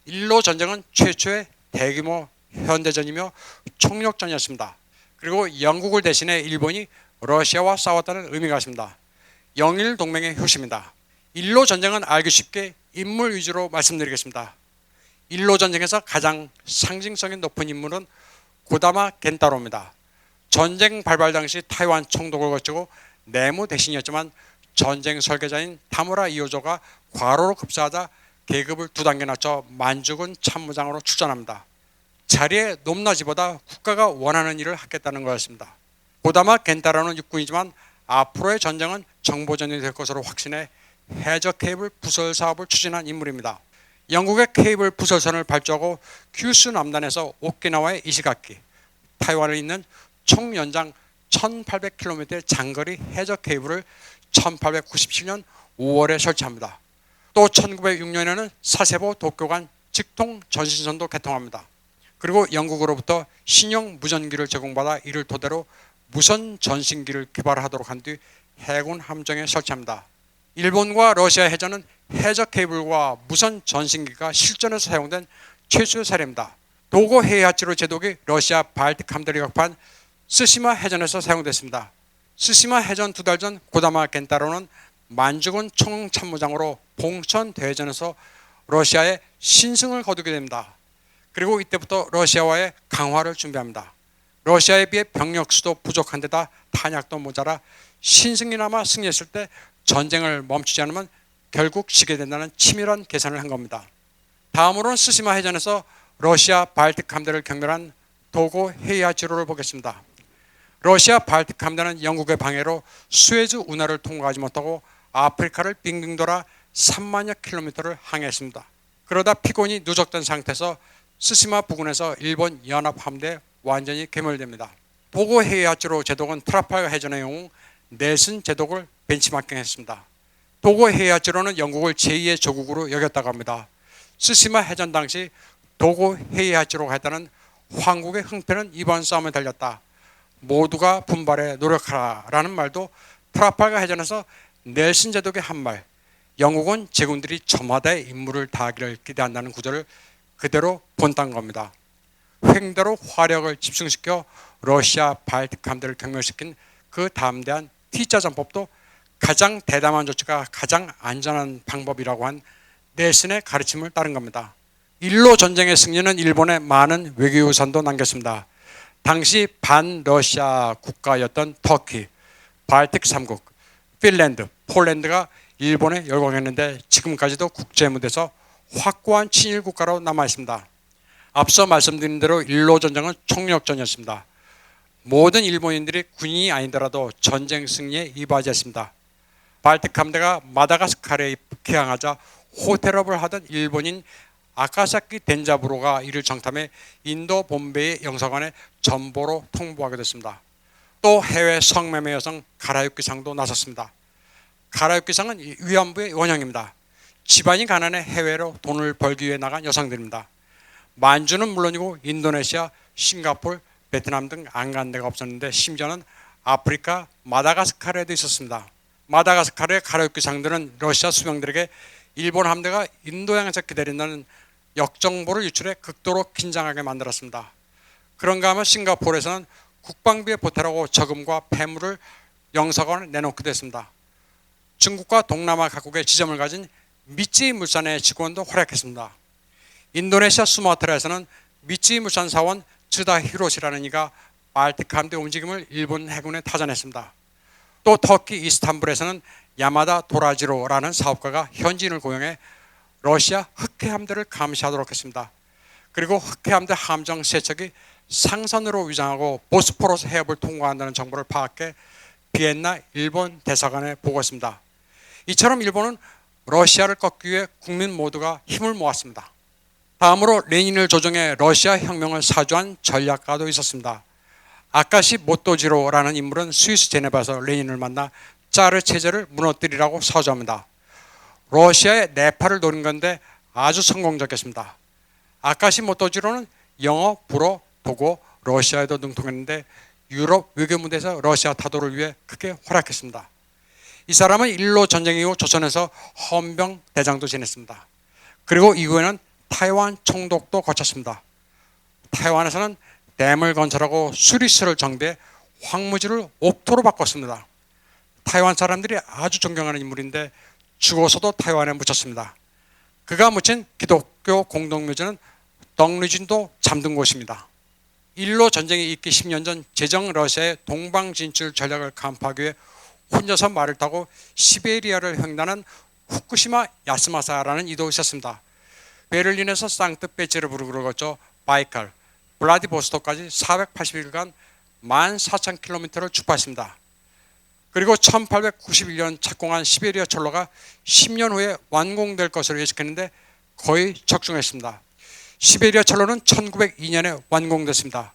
일로 전쟁은 최초의 대규모 현대전이며 총력전이었습니다. 그리고 영국을 대신해 일본이 러시아와 싸웠다는 의미가 있습니다. 영일 동맹의 효시입니다. 일로 전쟁은 알기 쉽게 인물 위주로 말씀드리겠습니다. 일로 전쟁에서 가장 상징성이 높은 인물은 고다마 겐타로입니다. 전쟁 발발 당시 타이완 총독을 거치고 내무 대신이었지만 전쟁 설계자인 다무라 이오조가 과로로 급사하자 계급을 2단계 낮춰 만주군 참모장으로 추전합니다. 자리의 높낮이보다 국가가 원하는 일을 하겠다는 거였습니다. 고다마 겐타로는 육군이지만 앞으로의 전쟁은 정보전이 될 것으로 확신해 해저 케이블 부설 사업을 추진한 인물입니다. 영국의 케이블 부설선을 발주하고 큐슈 남단에서 오키나와의 이시가키, 타이완에 있는 총 연장 1800km의 장거리 해저 케이블을 1897년 5월에 설치합니다. 또 1906년에는 사세보 도쿄 간 직통 전신선도 개통합니다. 그리고 영국으로부터 신형 무전기를 제공받아 이를 토대로 무선 전신기를 개발하도록 한 뒤 해군 함정에 설치합니다. 일본과 러시아 해전은 해저 케이블과 무선 전신기가 실전에서 사용된 최초의 사례입니다. 도고 헤이하치로 제독이 러시아 발틱 함대를 격파한 스시마 해전에서 사용됐습니다. 스시마 해전 2달 전 고다마 겐타로는 만주군 총참모장으로 봉천 대회전에서 러시아의 신승을 거두게 됩니다. 그리고 이때부터 러시아와의 강화를 준비합니다. 러시아에 비해 병력 수도 부족한 데다 탄약도 모자라 신승이나마 승리했을 때 전쟁을 멈추지 않으면 결국 지게 된다는 치밀한 계산을 한 겁니다. 다음으로는 스시마 해전에서 러시아 발틱 함대를 경멸한 도고 헤이하치로를 보겠습니다. 러시아 발틱 함대는 영국의 방해로 수에즈 운하를 통과하지 못하고 아프리카를 빙빙 돌아 3만여 킬로미터를 항해했습니다. 그러다 피곤이 누적된 상태에서 스시마 부근에서 일본 연합 함대에 완전히 괴멸됩니다. 도고 헤이하치로 제독은 트라팔가 해전의 영웅 넬슨 제독을 벤치마킹했습니다. 도고 헤이하치로는 영국을 제2의 조국으로 여겼다고 합니다. 스시마 해전 당시 도고 헤이하치로가 했다는 황국의 흥패는 이번 싸움에 달렸다. 모두가 분발해 노력하라라는 말도 트라팔가 해전에서 넬슨 제독의 한 말, 영국은 제군들이 저마다의 임무를 다하기를 기대한다는 구절을 그대로 본딴 겁니다. 횡대로 화력을 집중시켜 러시아 발틱 함대를 경멸시킨 그 담대한 T자 전법도 가장 대담한 조치가 가장 안전한 방법이라고 한 넬슨의 가르침을 따른 겁니다. 일로 전쟁의 승리는 일본에 많은 외교유산도 남겼습니다. 당시 반러시아 국가였던 터키, 발틱 3국, 핀란드, 폴란드가 일본에 열광했는데 지금까지도 국제무대에서 확고한 친일 국가로 남아 있습니다. 앞서 말씀드린 대로 일로 전쟁은 총력전이었습니다. 모든 일본인들이 군인이 아니더라도 전쟁 승리에 이바지했습니다. 발틱 함대가 마다가스카르에 기항하자 호텔업을 하던 일본인 아카사키 덴자부로가 이를 정탐해 인도 본베이 영사관에 전보로 통보하게 됐습니다. 또 해외 성매매 여성 가라유키상도 나섰습니다. 가라유키상은 위안부의 원형입니다. 집안이 가난해 해외로 돈을 벌기 위해 나간 여성들입니다. 만주는 물론이고 인도네시아, 싱가포르, 베트남 등 안 간 데가 없었는데 심지어는 아프리카 마다가스카르에도 있었습니다. 마다가스카르의 가라유키상들은 러시아 수병들에게 일본 함대가 인도 양에서 기다린다는 역정보를 유출해 극도로 긴장하게 만들었습니다. 그런가 하면 싱가포르에서는 국방비에 보태라고 저금과 폐물을 영사관에 내놓기도 했습니다. 중국과 동남아 각국의 지점을 가진 미찌 물산의 직원도 활약했습니다. 인도네시아 수마트라에서는 미찌 물산 사원 츠다 히로시라는 이가 발틱 함대 움직임을 일본 해군에 타전했습니다. 또 터키 이스탄불에서는 야마다 도라지로라는 사업가가 현지인을 고용해 러시아 흑해 함대를 감시하도록 했습니다. 그리고 흑해 함대 함정 세 척이 상선으로 위장하고 보스포러스 해협을 통과한다는 정보를 파악해 비엔나 일본 대사관에 보고했습니다. 이처럼 일본은 러시아를 꺾기 위해 국민 모두가 힘을 모았습니다. 다음으로 레닌을 조종해 러시아 혁명을 사주한 전략가도 있었습니다. 아카시 모토지로라는 인물은 스위스 제네바에서 레닌을 만나 짜르 체제를 무너뜨리라고 사주합니다. 러시아의 네팔을 노린 건데 아주 성공적이었습니다. 아카시 모토지로는 영어, 불어, 독어, 러시아에도 능통했는데 유럽 외교 무대에서 러시아 타도를 위해 크게 활약했습니다. 이 사람은 일로 전쟁 이후 조선에서 헌병 대장도 지냈습니다. 그리고 이후에는 타이완 총독도 거쳤습니다. 타이완에서는 댐을 건설하고 수리스를 정비해 황무지를 옥토로 바꿨습니다. 타이완 사람들이 아주 존경하는 인물인데 죽어서도 타이완에 묻혔습니다. 그가 묻힌 기독교 공동묘지는 덕류진도 잠든 곳입니다. 일로 전쟁이 있기 10년 전 제정 러시아의 동방 진출 전략을 간파하기 위해 혼자서 말을 타고 시베리아를 횡단한 후쿠시마 야스마사라는 이도 있었습니다. 베를린에서 상트페테르부르크를 거쳐 바이칼, 블라디보스토크까지 480일간 14,000km를 출발했습니다. 그리고 1891년 착공한 시베리아 철로가 10년 후에 완공될 것으로 예측했는데 거의 적중했습니다. 시베리아 철로는 1902년에 완공됐습니다.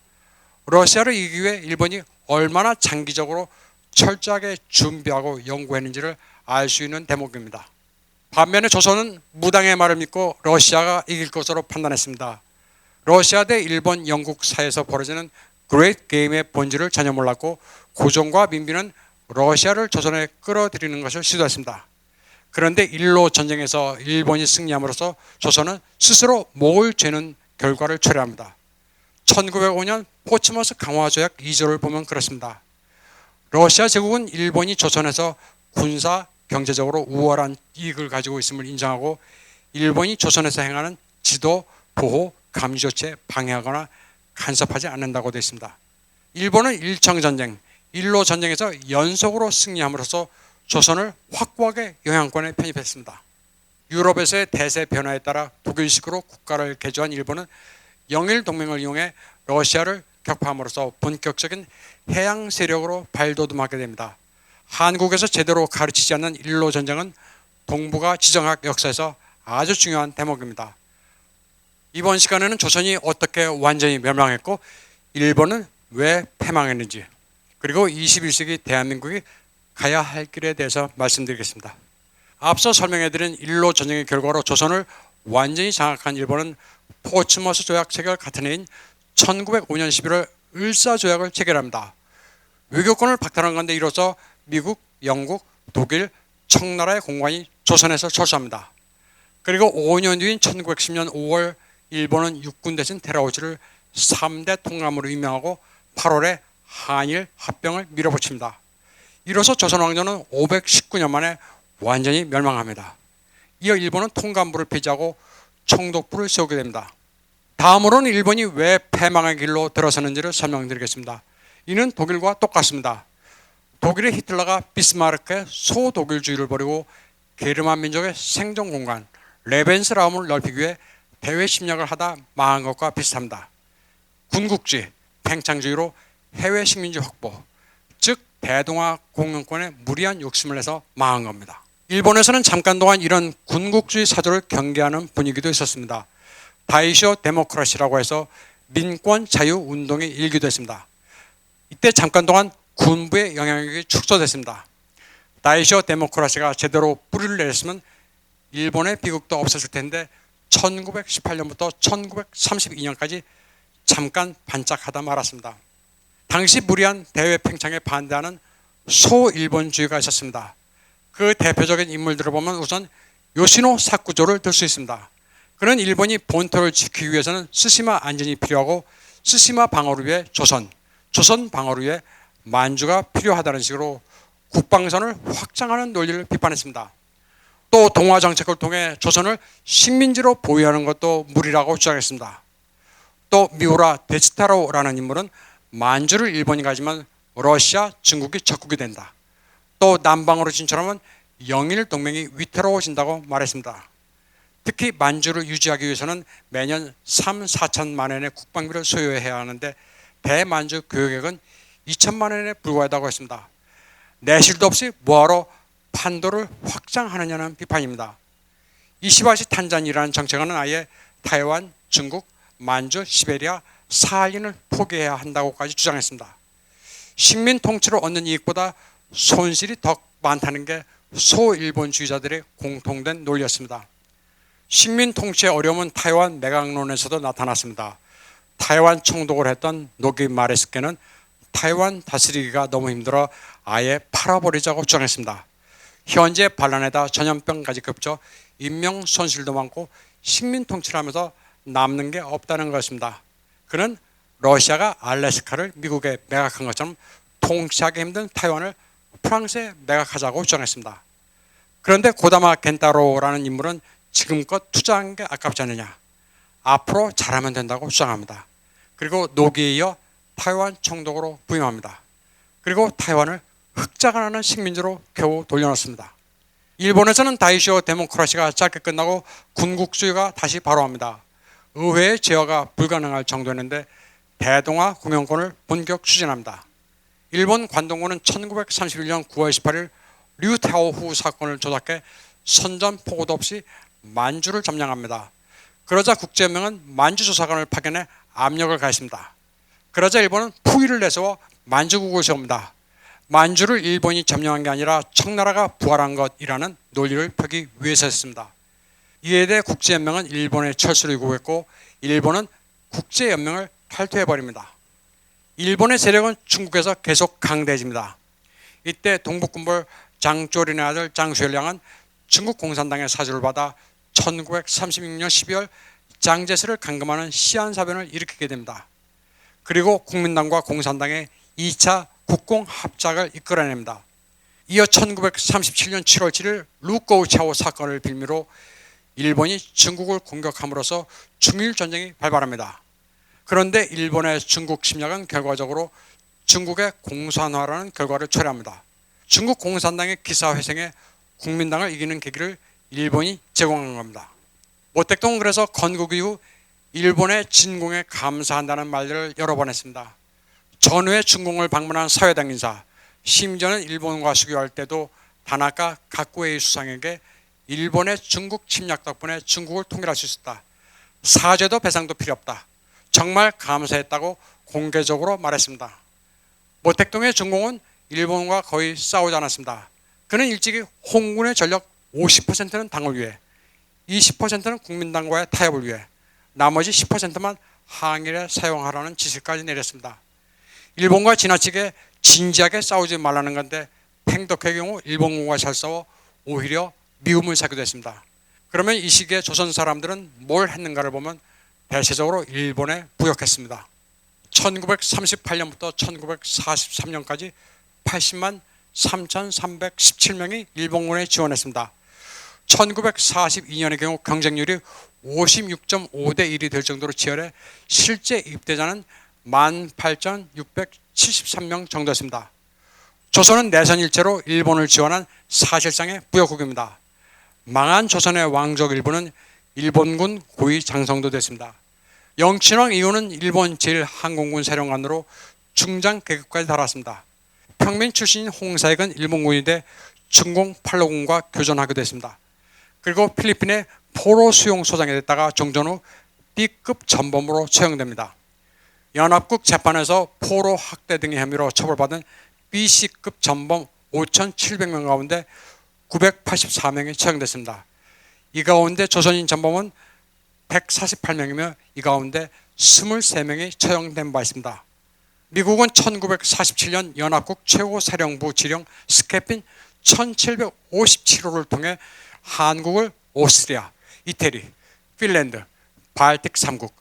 러시아를 이기기 위해 일본이 얼마나 장기적으로 철저하게 준비하고 연구했는지를 알 수 있는 대목입니다. 반면에 조선은 무당의 말을 믿고 러시아가 이길 것으로 판단했습니다. 러시아 대 일본, 영국 사이에서 벌어지는 그레이트 게임의 본질을 전혀 몰랐고 고종과 민비는 러시아를 조선에 끌어들이는 것을 시도했습니다. 그런데 일로 전쟁에서 일본이 승리함으로써 조선은 스스로 목을 죄는 결과를 초래합니다. 1905년 포츠머스 강화조약 2조를 보면 그렇습니다. 러시아 제국은 일본이 조선에서 군사, 경제적으로 우월한 이익을 가지고 있음을 인정하고 일본이 조선에서 행하는 지도, 보호, 감시 조치에 방해하거나 간섭하지 않는다고 되어 있습니다. 일본은 일청전쟁, 일로 전쟁에서 연속으로 승리함으로써 조선을 확고하게 영향권에 편입했습니다. 유럽에서의 대세 변화에 따라 독일식으로 국가를 개조한 일본은 영일동맹을 이용해 러시아를 격파함으로써 본격적인 해양 세력으로 발돋움하게 됩니다. 한국에서 제대로 가르치지 않는 일로 전쟁은 동북아 지정학 역사에서 아주 중요한 대목입니다. 이번 시간에는 조선이 어떻게 완전히 멸망했고 일본은 왜 패망했는지, 그리고 21세기 대한민국이 가야 할 길에 대해서 말씀드리겠습니다. 앞서 설명해드린 일로 전쟁의 결과로 조선을 완전히 장악한 일본은 포츠머스 조약 체결 같은 해인 1905년 11월 을사조약을 체결합니다. 외교권을 박탈한 건데 이로써 미국, 영국, 독일, 청나라의 공관이 조선에서 철수합니다. 그리고 5년 뒤인 1910년 5월 일본은 육군 대신 테라우지를 3대 통감으로 임명하고 8월에 한일 합병을 밀어붙입니다. 이로써 조선 왕조는 519년 만에 완전히 멸망합니다. 이어 일본은 통감부를 폐지하고 총독부를 세우게 됩니다. 다음으로는 일본이 왜 패망의 길로 들어서는지를 설명드리겠습니다. 이는 독일과 똑같습니다. 독일의 히틀러가 비스마르크의 소독일주의를 벌이고 게르만 민족의 생존 공간 레벤스라움을 넓히기 위해 대외 침략을 하다 망한 것과 비슷합니다. 군국주의, 팽창주의로 해외 식민지 확보, 즉 대동아 공영권에 무리한 욕심을 내서 망한 겁니다. 일본에서는 잠깐 동안 이런 군국주의 사조를 경계하는 분위기도 있었습니다. 다이쇼 데모크라시라고 해서 민권 자유 운동이 일기도 했습니다. 이때 잠깐 동안 군부의 영향력이 축소됐습니다. 다이쇼 데모크라시가 제대로 뿌리를 내렸으면 일본의 비극도 없었을 텐데 1918년부터 1932년까지 잠깐 반짝하다 말았습니다. 당시 무리한 대외 팽창에 반대하는 소일본주의가 있었습니다. 그 대표적인 인물들을 보면 우선 요시노 사쿠조를 들 수 있습니다. 그는 일본이 본토를 지키기 위해서는 쓰시마 안전이 필요하고 쓰시마 방어를 위해 조선 방어를 위해 만주가 필요하다는 식으로 국방선을 확장하는 논리를 비판했습니다. 또 동화 정책을 통해 조선을 식민지로 보유하는 것도 무리라고 주장했습니다. 또 미우라 데츠타로라는 인물은 만주를 일본이 가지면 러시아, 중국이 적국이 된다. 또 남방으로 진출하면 영일 동맹이 위태로워진다고 말했습니다. 특히 만주를 유지하기 위해서는 매년 3, 4천만 원의 국방비를 소요해야 하는데 대만주 교역액은 2천만 원에 불과하다고 했습니다. 내실도 없이 뭐하러 판도를 확장하느냐는 비판입니다. 이시바시 탄잔이라는 정책은 아예 타이완, 중국, 만주, 시베리아, 사할린을 포기해야 한다고까지 주장했습니다. 식민 통치로 얻는 이익보다 손실이 더 많다는 게 소일본주의자들의 공통된 논리였습니다. 식민 통치의 어려움은 타이완 매각론에서도 나타났습니다. 타이완 총독을 했던 노기 마레스케는 타이완 다스리기가 너무 힘들어 아예 팔아버리자고 주장했습니다. 현재 반란에다 전염병까지 겹쳐 인명 손실도 많고 식민 통치를 하면서 남는 게 없다는 것입니다. 그는 러시아가 알래스카를 미국에 매각한 것처럼 통치하기 힘든 타이완을 프랑스에 매각하자고 주장했습니다. 그런데 고다마 겐타로라는 인물은 지금껏 투자한 게 아깝지 않느냐, 앞으로 잘하면 된다고 주장합니다. 그리고 노기에 이어 타이완 총독으로 부임합니다. 그리고 타이완을 흑자가 식민지로 겨우 돌려놓습니다. 일본에서는 다이쇼 데모크라시가 짧게 끝나고 군국주의가 다시 발호합니다. 의회의 제어가 불가능할 정도였는데 대동아 공영권을 본격 추진합니다. 일본 관동군은 1931년 9월 18일 류타오후 사건을 조작해 선전포고도 없이 만주를 점령합니다. 그러자 국제연맹은 만주조사관을 파견해 압력을 가했습니다. 그러자 일본은 포위를 내세워 만주국을 세웁니다. 만주를 일본이 점령한 게 아니라 청나라가 부활한 것이라는 논리를 펴기 위해서였습니다. 이에 대해 국제연맹은 일본의 철수를 요구했고 일본은 국제연맹을 탈퇴해버립니다. 일본의 세력은 중국에서 계속 강대해집니다. 이때 동북군벌 장조린의 아들 장쉐량은 중국 공산당의 사주를 받아 1936년 12월 장제스를 감금하는 시안사변을 일으키게 됩니다. 그리고 국민당과 공산당의 2차 국공합작을 이끌어냅니다. 이어 1937년 7월 7일 루꼬우차오 사건을 빌미로 일본이 중국을 공격함으로써 중일전쟁이 발발합니다. 그런데 일본의 중국 침략은 결과적으로 중국의 공산화라는 결과를 초래합니다. 중국 공산당의 기사회생에 국민당을 이기는 계기를 일본이 제공한 겁니다. 모택동은 그래서 건국 이후 일본의 진공에 감사한다는 말들을 여러 번 했습니다. 전후에 중공을 방문한 사회당 인사, 심지어는 일본과 수교할 때도 다나카 가쿠에이 수상에게 일본의 중국 침략 덕분에 중국을 통일할 수 있었다. 사죄도 배상도 필요 없다. 정말 감사했다고 공개적으로 말했습니다. 모택동의 중공은 일본과 거의 싸우지 않았습니다. 그는 일찍이 홍군의 전력 50%는 당을 위해, 20%는 국민당과의 타협을 위해, 나머지 10%만 항일에 사용하라는 지시까지 내렸습니다. 일본과 지나치게 진지하게 싸우지 말라는 건데 팽독회의 경우 일본군과 잘 싸워 오히려 미움을 사기도 했습니다. 그러면 이 시기에 조선 사람들은 뭘 했는가를 보면 대체적으로 일본에 부역했습니다. 1938년부터 1943년까지 80만 3,317명이 일본군에 지원했습니다. 1942년의 경우 경쟁률이 56.5대 1이 될 정도로 치열해 실제 입대자는 18,673명 정도였습니다. 조선은 내선 일체로 일본을 지원한 사실상의 부역국입니다. 망한 조선의 왕족 일부는 일본군 고위 장성도 됐습니다. 영친왕 이후는 일본 제1항공군 사령관으로 중장 계급까지 달았습니다. 평민 출신인 홍사익은 일본군이 돼 중공 8호군과 교전하기도 했습니다. 그리고 필리핀의 포로 수용소장이 됐다가 종전 후 B급 전범으로 처형됩니다. 연합국 재판에서 포로 학대 등의 혐의로 처벌받은 BC급 전범 5,700명 가운데 984명이 처형됐습니다. 이 가운데 조선인 전범은 148명이며 이 가운데 23명이 처형된 바 있습니다. 미국은 1947년 연합국 최고사령부 지령 스케핀 1757호를 통해 한국을 오스트리아, 이태리, 핀란드, 발틱 3국,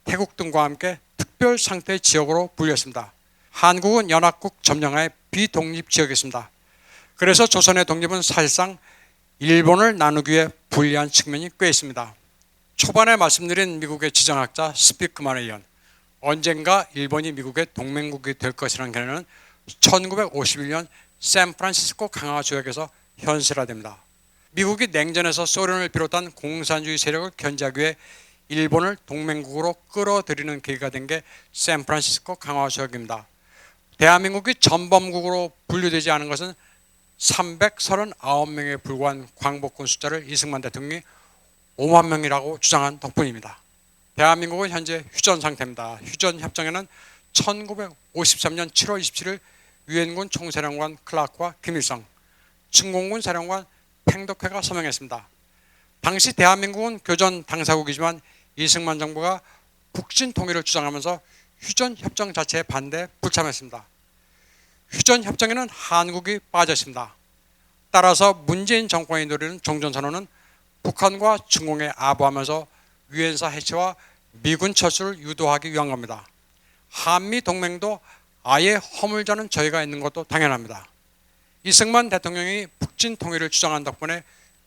태국 등과 함께 특별 상태 지역으로 분류했습니다. 한국은 연합국 점령하에 비독립 지역이었습니다. 그래서 조선의 독립은 사실상 일본을 나누기 위해 불리한 측면이 꽤 있습니다. 초반에 말씀드린 미국의 지정학자 스피크만에 의한 언젠가 일본이 미국의 동맹국이 될 것이라는 견해는 1951년 샌프란시스코 강화 조약에서 현실화됩니다. 미국이 냉전에서 소련을 비롯한 공산주의 세력을 견제하기 위해 일본을 동맹국으로 끌어들이는 계기가 된 게 샌프란시스코 강화 조약입니다. 대한민국이 전범국으로 분류되지 않은 것은 339명에 불과한 광복군 숫자를 이승만 대통령이 5만 명이라고 주장한 덕분입니다. 대한민국은 현재 휴전 상태입니다. 휴전 협정에는 1953년 7월 27일 유엔군 총사령관 클라크와 김일성, 층공군 사령관 팽독회가 서명했습니다. 당시 대한민국은 교전 당사국이지만 이승만 정부가 북진 통일을 주장하면서 휴전 협정 자체에 반대 불참했습니다. 휴전 협정에는 한국이 빠져 있습니다. 따라서 문재인 정권이 노리는 종전선언은 북한과 중공에 아부하면서 유엔사 해체와 미군 철수를 유도하기 위한 겁니다. 한미 동맹도 아예 허물자는 저희가 있는 것도 당연합니다. 이승만 대통령이 북진 통일을 주장한 덕분에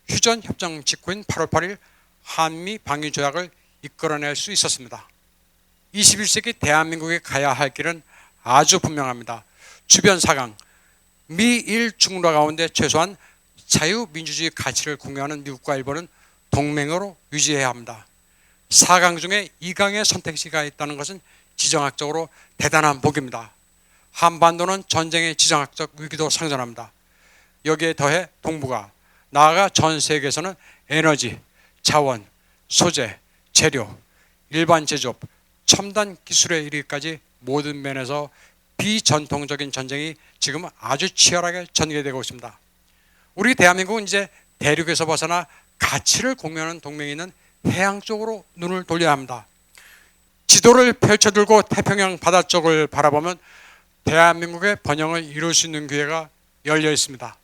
휴전 협정 직후인 8월 8일 한미 방위 조약을 이끌어낼 수 있었습니다. 21세기 대한민국이 가야 할 길은 아주 분명합니다. 주변 4강, 미일 중러 가운데 최소한 자유민주주의 가치를 공유하는 미국과 일본은 동맹으로 유지해야 합니다. 4강 중에 2강의 선택지가 있다는 것은 지정학적으로 대단한 복입니다. 한반도는 전쟁의 지정학적 위기도 상존합니다. 여기에 더해 동북아, 나아가 전 세계에서는 에너지, 자원, 소재, 재료, 일반 제조업, 첨단 기술에 이르기까지 모든 면에서 비전통적인 전쟁이 지금 아주 치열하게 전개되고 있습니다. 우리 대한민국은 이제 대륙에서 벗어나 가치를 공유하는 동맹이 있는 해양 쪽으로 눈을 돌려야 합니다. 지도를 펼쳐들고 태평양 바다 쪽을 바라보면 대한민국의 번영을 이룰 수 있는 기회가 열려 있습니다.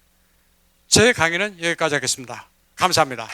제 강의는 여기까지 하겠습니다. 감사합니다.